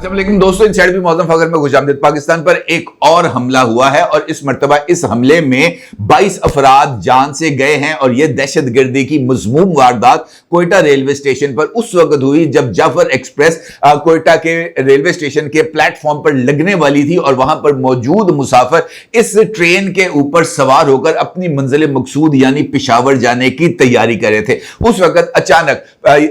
लेकिन दोस्तों, इनसाइड भी मौसम फखर में खुशामदीद। पाकिस्तान पर एक और हमला हुआ है और इस मर्तबा इस हमले में 22 अफराद जान से गए हैं और यह दहशतगर्दी की मज़मूम वारदात कोयटा रेलवे स्टेशन पर उस वक्त हुई जब जाफर एक्सप्रेस कोयटा के रेलवे स्टेशन के प्लेटफॉर्म पर लगने वाली थी और वहां पर मौजूद मुसाफिर इस ट्रेन के ऊपर सवार होकर अपनी मंजिल मकसूद यानी पेशावर जाने की तैयारी कर रहे थे। उस वक्त अचानक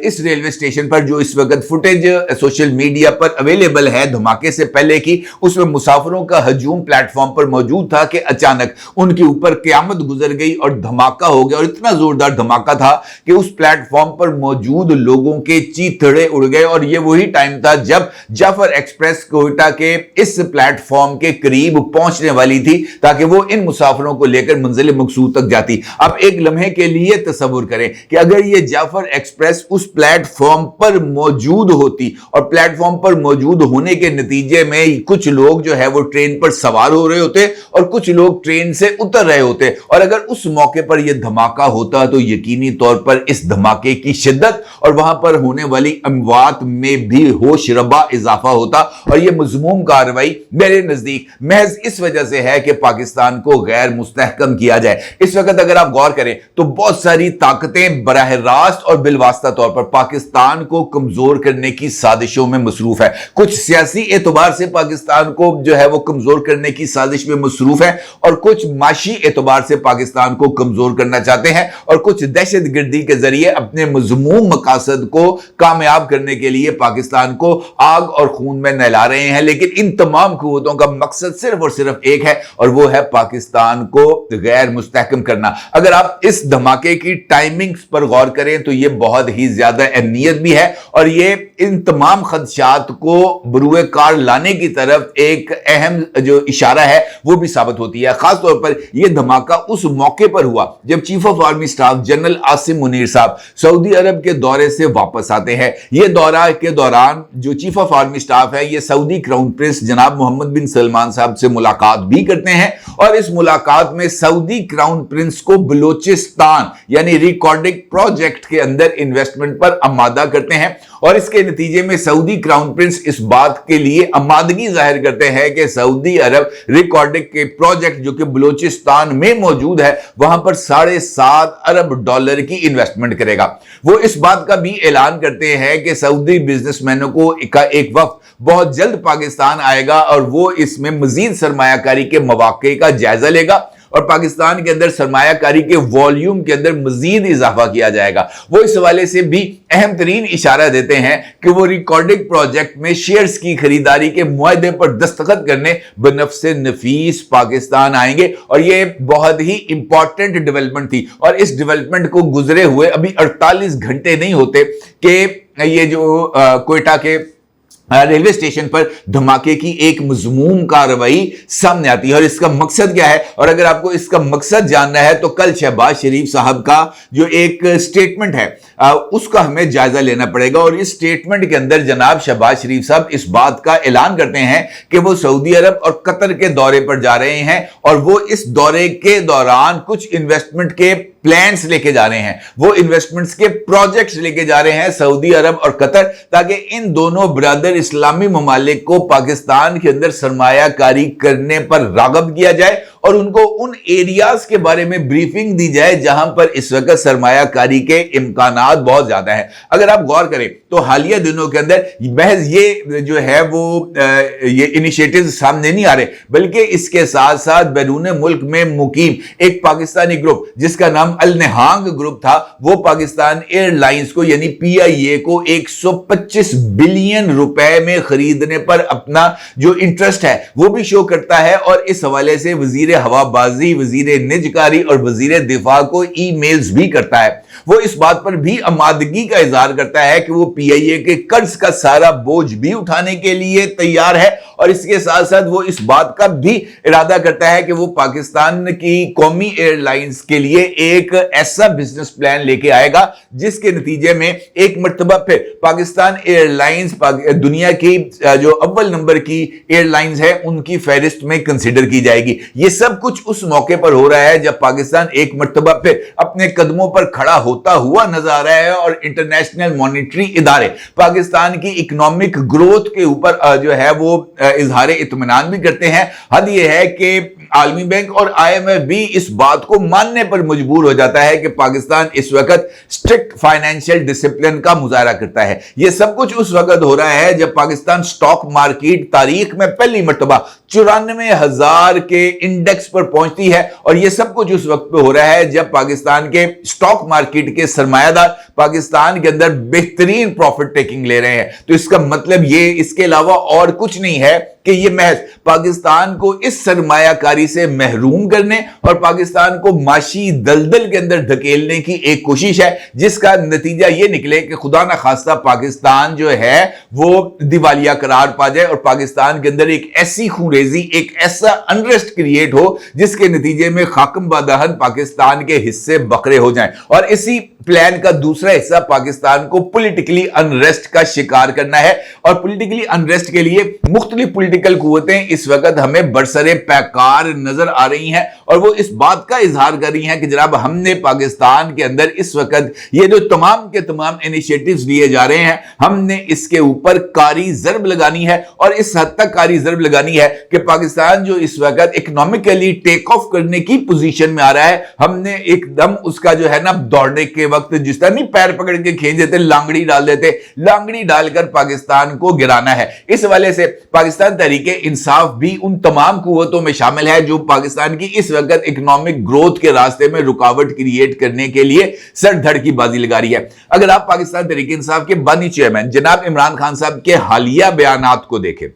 इस रेलवे स्टेशन पर जो इस वक्त फुटेज सोशल मीडिया पर अवेलेबल है धमाके से पहले की, उसमें मुसाफिरों का हजूम प्लेटफॉर्म पर मौजूद था कि अचानक उनके ऊपर क़यामत गुजर गई और धमाका हो गया। और इतना जोरदार धमाका था कि उस प्लेटफॉर्म पर मौजूद लोगों के चीथड़े उड़ गए। और यह वही टाइम था जब जाफर एक्सप्रेस कोयटा के इस प्लेटफॉर्म के करीब पहुंचने वाली थी ताकि वो इन मुसाफिरों को लेकर मंजिल मकसूद तक जाती। अब एक लम्हे के लिए तसव्वुर करें कि अगर ये जाफर एक्सप्रेस उस प्लेटफॉर्म पर मौजूद होती और प्लेटफॉर्म पर मौजूद होने के नतीजे में कुछ लोग जो है वो ट्रेन पर सवार हो रहे होते और कुछ लोग ट्रेन से उतर रहे होते, और अगर उस मौके पर यह धमाका होता तो यकीनी तौर पर इस धमाके की शिद्दत और वहां पर होने वाली अमवात में भी होश रबा इजाफा होता। और यह मज़मूम कार्रवाई मेरे नजदीक महज इस वजह से है कि पाकिस्तान को गैर मुस्तहकम किया जाए। इस वक्त अगर आप गौर करें तो बहुत सारी ताकतें बराह रास्त और बिलवास्ता तौर पर पाकिस्तान को कमजोर करने की साजिशों में मसरूफ है। कुछ सियासी एतबार से पाकिस्तान को जो है वो कमजोर करने की साजिश में मसरूफ है और कुछ माशी एतबार से पाकिस्तान को कमजोर करना चाहते हैं और कुछ दहशतगर्दी के जरिए अपने मज़मूम मकासद को कामयाब करने के लिए पाकिस्तान को आग और खून में नहला रहे हैं। लेकिन इन तमाम कुव्वतों का मकसद सिर्फ और सिर्फ एक है और वो है पाकिस्तान को गैर मुस्तहकम करना। अगर आप इस धमाके की टाइमिंग्स पर गौर करें तो ये बहुत ही ज्यादा अहमियत भी है और ये इन तमाम खदशात को बरूए कार लाने की तरफ एक अहम जो इशारा है वो भी साबित होती है। खासतौर पर यह धमाका उस मौके पर हुआ जब chief of army staff general Asim Munir साहब सऊदी अरब के दौरे से वापस आते हैं। यह दौरा के दौरान जो चीफ ऑफ आर्मी स्टाफ है ये सऊदी क्राउन प्रिंस जनाब मोहम्मद बिन सलमान साहब से मुलाकात भी करते हैं और इस मुलाकात में सऊदी क्राउन प्रिंस को बलूचिस्तान यानी रिकॉर्डिंग प्रोजेक्ट के अंदर इन्वेस्टमेंट पर आमादा करते हैं और इसके नतीजे में सऊदी क्राउन प्रिंस इस बात के लिए आमादगी जाहिर करते हैं कि सऊदी अरब रिकॉर्डिंग के प्रोजेक्ट जो कि बलूचिस्तान में मौजूद है वहां पर $7.5 अरब की इन्वेस्टमेंट करेगा। वो इस बात का भी ऐलान करते हैं कि सऊदी बिजनेसमैनों को का एक वक्त बहुत जल्द पाकिस्तान आएगा और वो इसमें मजीद सरमायाकारी के मौके का जायजा लेगा और पाकिस्तान के अंदर सरमायाकारी के वॉल्यूम के अंदर मजीद इजाफा किया जाएगा। वो इस हवाले से भी अहम तरीन इशारा देते हैं कि वो रिकॉर्डिंग प्रोजेक्ट में शेयर्स की खरीदारी के मुआहदे पर दस्तखत करने बनफ्से नफीस पाकिस्तान आएंगे और ये बहुत ही इंपॉर्टेंट डेवलपमेंट थी। और इस डेवलपमेंट को गुजरे हुए अभी 48 घंटे नहीं होते कि ये जो कोयटा के रेलवे स्टेशन पर धमाके की एक मज़मूम कार्रवाई सामने आती है। और इसका मकसद क्या है, और अगर आपको इसका मकसद जानना है तो कल शहबाज शरीफ साहब का जो एक स्टेटमेंट है उसका हमें जायजा लेना पड़ेगा। और इस स्टेटमेंट के अंदर जनाब शहबाज शरीफ साहब इस बात का ऐलान करते हैं कि वो सऊदी अरब और कतर के दौरे पर जा रहे हैं और वो इस दौरे के दौरान कुछ इन्वेस्टमेंट के प्लान्स लेके जा रहे हैं, वो इन्वेस्टमेंट्स के प्रोजेक्ट्स लेके जा रहे हैं सऊदी अरब और कतर, ताकि इन दोनों ब्रदर इस्लामी ममालिक को पाकिस्तान के अंदर सरमायाकारी करने पर रागब किया जाए और उनको उन एरियाज के बारे में ब्रीफिंग दी जाए जहां पर इस वक्त सरमायाकारी के इम्कानात बहुत ज्यादा हैं। अगर आप गौर करें तो हालिया दिनों के अंदर महज ये जो है वो ये इनिशिएटिव सामने नहीं आ रहे, बल्कि इसके साथ साथ बैरून मुल्क में मुकीम एक पाकिस्तानी ग्रुप जिसका नाम अल नहांग ग्रुप था, वो पाकिस्तान एयरलाइंस को यानी PIA को 125 बिलियन रुपए में खरीदने पर अपना जो इंटरेस्ट है वो भी शो करता है। और इस हवाले से वजीर हवाबाजी, वजीर निजकारी और वजीर दिफा को ईमेल्स भी करता है। वो इस बात पर भी आमादगी का इजहार करता है कि वो PIA के कर्ज का सारा बोझ भी उठाने के लिए तैयार है और इसके साथ साथ वो इस बात का भी इरादा करता है कि वो पाकिस्तान की कौमी एयरलाइंस के लिए एक ऐसा बिजनेस प्लान लेके आएगा जिसके नतीजे में एक मर्तबा फिर पाकिस्तान एयरलाइंस दुनिया की जो अव्वल नंबर की एयरलाइंस है उनकी फहरिस्त में कंसिडर की जाएगी। ये सब कुछ उस मौके पर हो रहा है जब पाकिस्तान एक मर्तबा फिर अपने कदमों पर खड़ा होता हुआ नजर आ रहा है और इंटरनेशनल मॉनिटरी इदारे पाकिस्तान की इकोनॉमिक ग्रोथ के ऊपर जो है वो इजहार इत्मीनान भी करते हैं। हद ये है कि आलमी बैंक और IMF भी इस बात को मानने पर मजबूर हो जाता है कि पाकिस्तान इस वक्त स्ट्रिक्ट फाइनेंशियल डिसिप्लिन का मुजाहरा करता है। यह सब कुछ उस वक्त हो रहा है जब पाकिस्तान स्टॉक मार्केट तारीख में पहली मर्तबा 94,000 के इंडेक्स पर पहुंचती है और यह सब कुछ उस वक्त पे हो रहा है जब पाकिस्तान के स्टॉक मार्केट के सरमायादार पाकिस्तान के अंदर बेहतरीन प्रॉफिट टेकिंग ले रहे हैं। तो इसका मतलब ये इसके अलावा और कुछ नहीं है कि ये महज पाकिस्तान को इस सरमायाकारी से महरूम करने और पाकिस्तान को माशी दलदल के अंदर धकेलने की एक कोशिश है, जिसका नतीजा ये निकले कि खुदा ना खास्ता पाकिस्तान जो है वो दिवालिया करार पा जाए और पाकिस्तान के अंदर एक ऐसी खूरेजी, एक ऐसा अनरेस्ट क्रिएट हो जिसके नतीजे में खाकम बादहन पाकिस्तान के हिस्से बकरे हो जाएं। और इसी प्लान का दूसरा हिस्सा पाकिस्तान को पॉलिटिकली अनरेस्ट का शिकार करना है। और पॉलिटिकली अनरेस्ट के लिए मुख्तलिफ पॉलिटिकल कुव्वतें इस वक्त हमें बरसरे पैकार नजर आ रही हैं और वो इस बात का इजहार कर रही हैं कि जनाब हमने पाकिस्तान के अंदर इस वक्त ये जो तमाम के तमाम इनिशिएटिव्स लिए जा रहे हैं, हमने इसके ऊपर कारी ज़रब लगानी है और इस हद तक कारी ज़रब लगानी है कि पाकिस्तान जो इस वक्त इकोनॉमिकली टेक ऑफ करने की पोजीशन में आ रहा है, हमने एकदम उसका जो है ना दौड़ने के वक्त जिस तरह नहीं पैर पकड़ के खींच देते, लांगड़ी डाल देते, लांगड़ी डालकर पाकिस्तान को गिराना है। इस वाले से पाकिस्तान तहरीके इंसाफ भी उन तमाम कुव्वतों में शामिल है जो पाकिस्तान की इस वक्त इकोनॉमिक ग्रोथ के रास्ते में रुकावट क्रिएट करने के लिए सर धड़ की बाजी लगा रही है। अगर आप पाकिस्तान तहरीके इंसाफ के बानी चेयरमैन जनाब इमरान खान साहब के हालिया बयानात को देखें,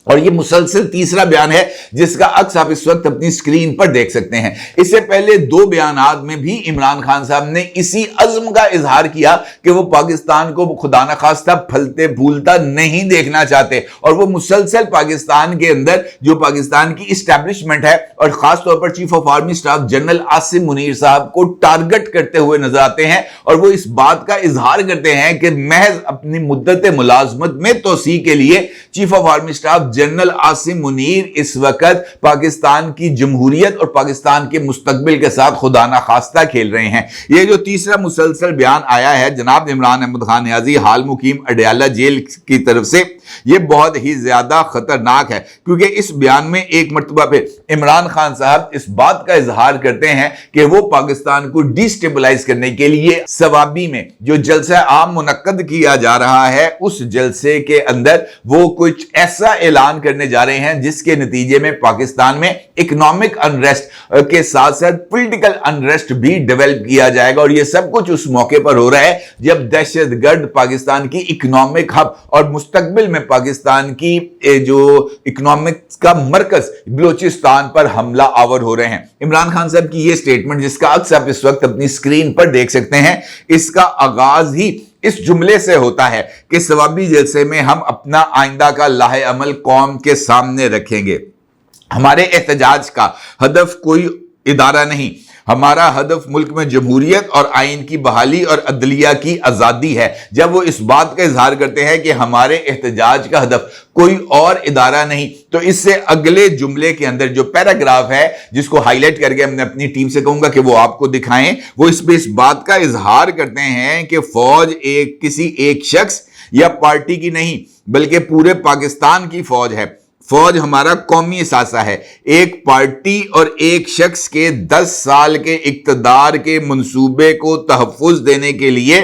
और ये मुसलसल तीसरा बयान है जिसका अक्स आप इस वक्त अपनी स्क्रीन पर देख सकते हैं। इससे पहले दो बयानात में भी इमरान खान साहब ने इसी अज़्म का इजहार किया कि वो पाकिस्तान को खुदा न खास्ता फलते फूलता नहीं देखना चाहते और वो मुसलसल पाकिस्तान के अंदर जो पाकिस्तान की इस्टेब्लिशमेंट है और खासतौर पर chief of army staff general Asim Munir साहब को टारगेट करते हुए नजर आते हैं और वो इस बात का इजहार करते हैं कि महज अपनी मुद्दत मुलाजमत में तोसी के लिए chief of army staff general Asim Munir इस वक्त पाकिस्तान की जमहूरियत और पाकिस्तान के मुस्तकबिल के साथ खुदा ना खास्ता खेल रहे हैं। यह जो तीसरा मुसलसल बयान आया है जनाब इमरान अहमद खान नियाजी हाल मुकीम अडयाला जेल की तरफ से, यह बहुत ही ज्यादा खतरनाक है क्योंकि इस बयान में एक मर्तबा पे इमरान खान साहब इस बात का इजहार करते हैं कि वो पाकिस्तान को डिस्टेबलाइज करने के लिए सवाबी में जो जलसा आम मुनक्कद किया जा रहा है उस जलसे के अंदर वो कुछ ऐसा ऐलान करने जा रहे हैं जिसके नतीजे में पाकिस्तान में इकोनॉमिक अनरेस्ट के साथ साथ पॉलिटिकल अनरेस्ट भी डेवलप किया जाएगा। और यह सब कुछ उस मौके पर हो रहा है जब दहशतगर्द पाकिस्तान की इकोनॉमिक हब और मुस्तकबिल में पाकिस्तान की जो इकोनॉमिक का मरकज बलूचिस्तान पर हमला आवर हो रहे हैं। इमरान खान साहब की यह स्टेटमेंट जिसका अक्स आप इस वक्त अपनी स्क्रीन पर देख सकते हैं, इसका आगाज ही इस जुमले से होता है कि सवाबी जलसे में हम अपना आइंदा का लाहे अमल कौम के सामने रखेंगे। हमारे एहतजाज का हदफ कोई इदारा नहीं, हमारा हदफ मुल्क में जमहूरियत और आइन की बहाली और अदलिया की आज़ादी है। जब वो इस बात का इजहार करते हैं कि हमारे एहतजाज का हदफ कोई और इदारा नहीं, तो इससे अगले जुमले के अंदर जो पैराग्राफ है जिसको हाईलाइट करके मैं अपनी टीम से कहूंगा कि वो आपको दिखाएं, वो इस पे इस बात का इजहार करते हैं कि फौज किसी एक शख्स या पार्टी की नहीं बल्कि पूरे पाकिस्तान की फौज है। फौज हमारा कौमी सासा है। एक पार्टी और एक शख्स के 10 साल के इक्तदार के मंसूबे को तहफ़्फ़ुज़ देने के लिए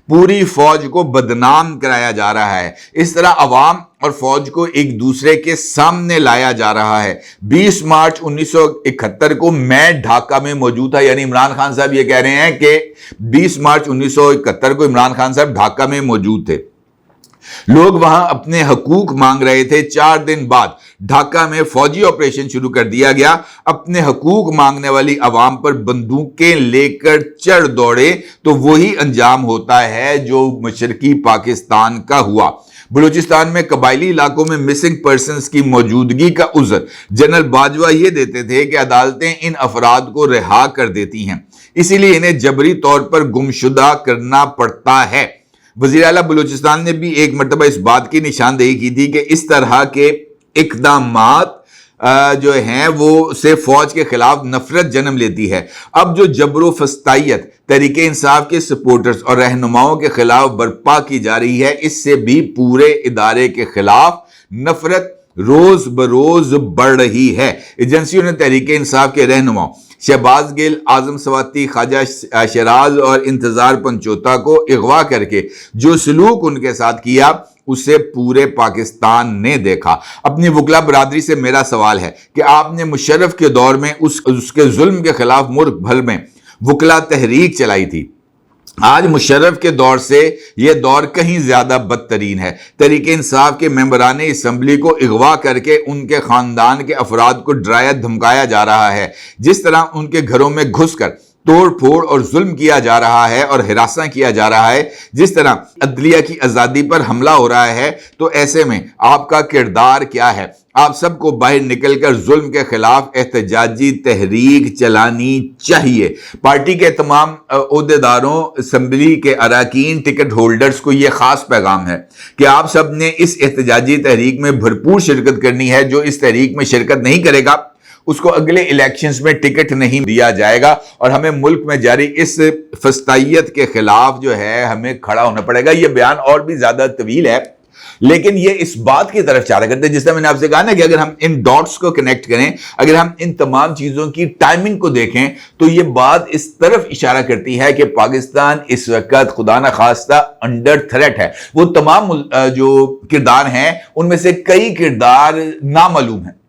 पूरी फौज को बदनाम कराया जा रहा है। इस तरह अवाम और फौज को एक दूसरे के सामने लाया जा रहा है। 20 मार्च 1971 को मैं ढाका में मौजूद था, यानी इमरान खान साहब ये कह रहे हैं कि 20 मार्च 1971 को इमरान खान साहब ढाका में मौजूद थे। लोग वहां अपने हकूक मांग रहे थे। 4 दिन बाद ढाका में फौजी ऑपरेशन शुरू कर दिया गया। अपने हकूक मांगने वाली आवाम पर बंदूकें लेकर चढ़ दौड़े तो वही अंजाम होता है जो मशरकी पाकिस्तान का हुआ। बलूचिस्तान में कबायली इलाकों में मिसिंग पर्सनस की मौजूदगी का उज़्र जनरल बाजवा ये देते थे कि अदालतें इन अफराद को रिहा कर देती हैं, इसीलिए इन्हें जबरी तौर पर गुमशुदा करना पड़ता है। वज़ीर आला बलूचिस्तान ने भी एक मरतबा इस बात की निशानदेही की थी कि इस तरह के इक़दामात जो हैं वो से फौज के खिलाफ नफरत जन्म लेती है। अब जो जबरो फस्तायत तहरीके इंसाफ के सपोर्टर्स और रहनुमाओं के खिलाफ बर्पा की जा रही है, इससे भी पूरे इदारे के खिलाफ नफरत रोज बरोज बढ़ रही है। एजेंसियों ने तहरीके इंसाफ के रहनुमाओं शहबाज गिल, आजम सवाती, ख्वाजा शराज और इंतजार पंचोता को अगवा करके जो सलूक उनके साथ किया उसे पूरे पाकिस्तान ने देखा। अपनी वकला बरादरी से मेरा सवाल है कि आपने मुशर्रफ के दौर में उसके जुल्म के खिलाफ मुल्क भर में वकला तहरीक चलाई थी। आज मुशर्रफ के दौर से यह दौर कहीं ज्यादा बदतरीन है। तहरीके इंसाफ के मेंबरान असम्बली को अगवा करके उनके खानदान के अफराद को डराया धमकाया जा रहा है। जिस तरह उनके घरों में घुसकर तोड़ फोड़ और जुल्म किया जा रहा है और हिरासा किया जा रहा है, जिस तरह अदलिया की आज़ादी पर हमला हो रहा है, तो ऐसे में आपका किरदार क्या है? आप सबको बाहर निकलकर जुल्म के खिलाफ एहतजाजी तहरीक चलानी चाहिए। पार्टी के तमाम ओहदेदारों, असम्बली के अरकान, टिकट होल्डर्स को यह खास पैगाम है कि आप सब ने इस एहतजाजी तहरीक में भरपूर शिरकत करनी है। जो इस तहरीक में शिरकत नहीं करेगा उसको अगले इलेक्शंस में टिकट नहीं दिया जाएगा और हमें मुल्क में जारी इस फस्तायत के खिलाफ जो है हमें खड़ा होना पड़ेगा। यह बयान और भी ज्यादा तवील है, लेकिन ये इस बात की तरफ इशारा करते हैं, जिस तरह मैंने आपसे कहा ना कि अगर हम इन डॉट्स को कनेक्ट करें, अगर हम इन तमाम चीजों की टाइमिंग को देखें, तो ये बात इस तरफ इशारा करती है कि पाकिस्तान इस वक्त खुदा न खास्ता अंडर थ्रेट है। वो तमाम जो किरदार हैं उनमें से कई किरदार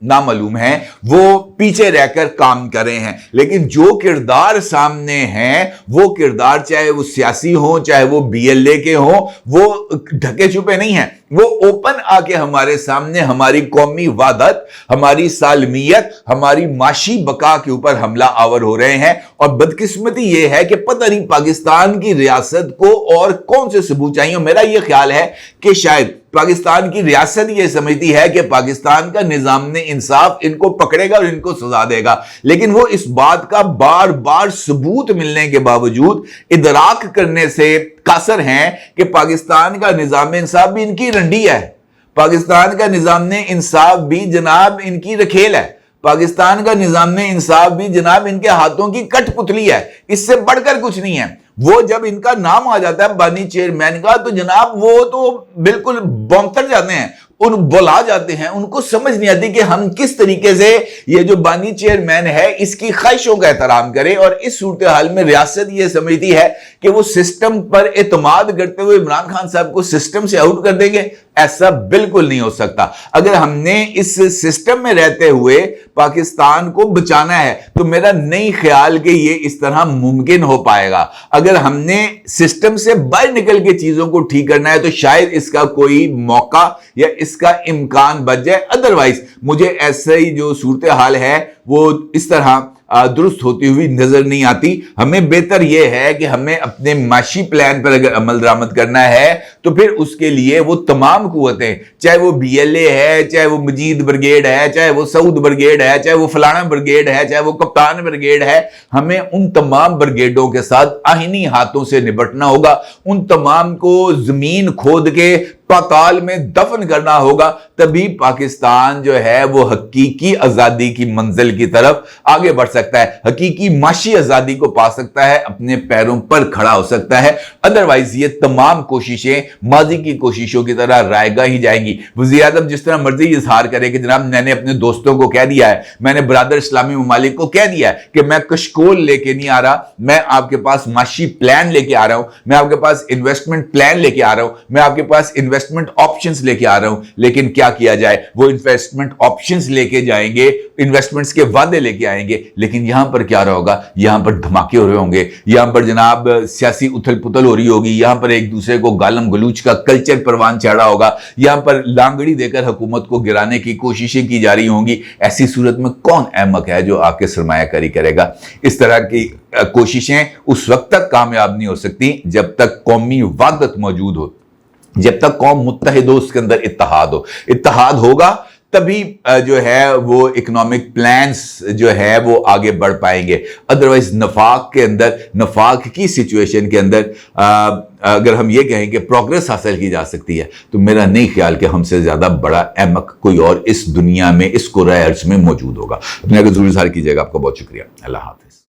नामालूम हैं, वो पीछे रहकर काम कर रहे हैं, लेकिन जो किरदार सामने हैं वो किरदार चाहे वो सियासी हो, चाहे वो BLA के हो, वो ढके छुपे नहीं हैं। वो ओपन आके हमारे सामने हमारी कौमी वादत, हमारी सालमियत, हमारी माशी बका के ऊपर हमला आवर हो रहे हैं। और बदकिस्मती ये है कि पता नहीं पाकिस्तान की रियासत को और कौन से सबूत चाहिए। मेरा ये ख्याल है कि शायद पाकिस्तान की रियासत ये समझती है कि पाकिस्तान का निजाम इंसाफ इनको पकड़ेगा और इनको सजा देगा, लेकिन वो इस बात का बार बार सबूत मिलने के बावजूद इदराक करने से कासर हैं कि पाकिस्तान का निजाम इंसाफ भी इनकी रंडी है, पाकिस्तान का निजाम इंसाफ भी जनाब इनकी रखेल है, पाकिस्तान का निजाम इंसाफ भी जनाब इनके हाथों की कठपुतली है, इससे बढ़कर कुछ नहीं है। वो जब इनका नाम आ जाता है बानी चेयरमैन का, तो जनाब वो तो बिल्कुल बौंतर जाते हैं, बुला जाते हैं। उनको समझ नहीं आती कि हम किस तरीके से ये जो बानी चेयरमैन है इसकी ख्वाहिशों का एहतराम करें। और इस सूरत हाल में रियासत ये समझती है कि वो सिस्टम पर एतमाद करते हुए इमरान खान साहब को सिस्टम से आउट कर देंगे। ऐसा बिल्कुल नहीं हो सकता। अगर हमने इस सिस्टम में रहते हुए पाकिस्तान को बचाना है तो मेरा नहीं ख्याल कि ये इस तरह मुमकिन हो पाएगा। अगर हमने सिस्टम से बाहर निकल के चीजों को ठीक करना है तो शायद इसका कोई मौका या इसका इम्कान बच जाए। अदरवाइज मुझे ऐसा ही जो सूरत हाल है वो इस तरह दुरुस्त होती हुई नजर नहीं आती। हमें बेहतर यह है कि हमें अपने माशी प्लान पर अगर अमल दरामद करना है तो फिर उसके लिए वो तमाम कुव्वतें, चाहे वो BLA है, चाहे वो मजीद ब्रिगेड है, चाहे वो सऊद ब्रिगेड है, चाहे वो फलाना ब्रिगेड है, चाहे वो कप्तान ब्रिगेड है, हमें उन तमाम ब्रिगेडों के साथ आहीनी हाथों से निपटना होगा। उन तमाम को जमीन खोद के पाताल में दफन करना होगा, तभी पाकिस्तान जो है वो हकीकी आजादी की मंजिल की तरफ आगे बढ़ सकता है, हकीकी माशी आजादी को पा सकता है, अपने पैरों पर खड़ा हो सकता है। अदरवाइज ये तमाम कोशिशें माजी की कोशिशों की तरह रायगा ही जाएंगी। वज़ीर आज़म जिस तरह मर्जी इजहार करे कि जनाब मैंने अपने दोस्तों को कह दिया है, मैंने बरादर इस्लामी ममालिक को कह दिया है कि मैं कशकोल लेके नहीं आ रहा, मैं आपके पास माशी प्लान लेके आ रहा हूं, मैं आपके पास इन्वेस्टमेंट प्लान लेके आ रहा हूं, मैं आपके पास इन्वेस्टमेंट ऑप्शंस लेके आ रहा हूं। लेकिन क्या किया जाए, वो इन्वेस्टमेंट ऑप्शंस लेके जाएंगे, इन्वेस्टमेंट्स के वादे लेके आएंगे, लेकिन यहां पर क्या होगा, यहां पर धमाके हो रहे होंगे, यहां पर जनाब सियासी उथल पुथल हो रही होगी, यहां पर एक दूसरे को गालम गलूच का कल्चर परवान चढ़ा होगा, यहां पर लांगड़ी देकर हुकूमत को गिराने की कोशिशें की जा रही होंगी। ऐसी सूरत में कौन अहमक है जो आपके सरमायाकारी करेगा? इस तरह की कोशिशें उस वक्त तक कामयाब नहीं हो सकती जब तक कौमी वादत मौजूद हो, जब तक कौम मुत्तहिद हो, उसके अंदर इत्तेहाद हो। इत्तेहाद होगा تبھی جو ہے وہ اکنامک پلانس جو ہے وہ آگے بڑھ پائیں گے. ادروائز نفاق کے اندر، نفاق کی سچویشن کے اندر اگر ہم یہ کہیں کہ پروگرس حاصل کی جا سکتی ہے تو میرا نہیں خیال کہ ہم سے زیادہ بڑا احمق کوئی اور اس دنیا میں، اس کرۂ ارض میں موجود ہوگا. اپنے کو ضرور اظہار کیجیے گا. آپ کا بہت شکریہ. اللہ حافظ.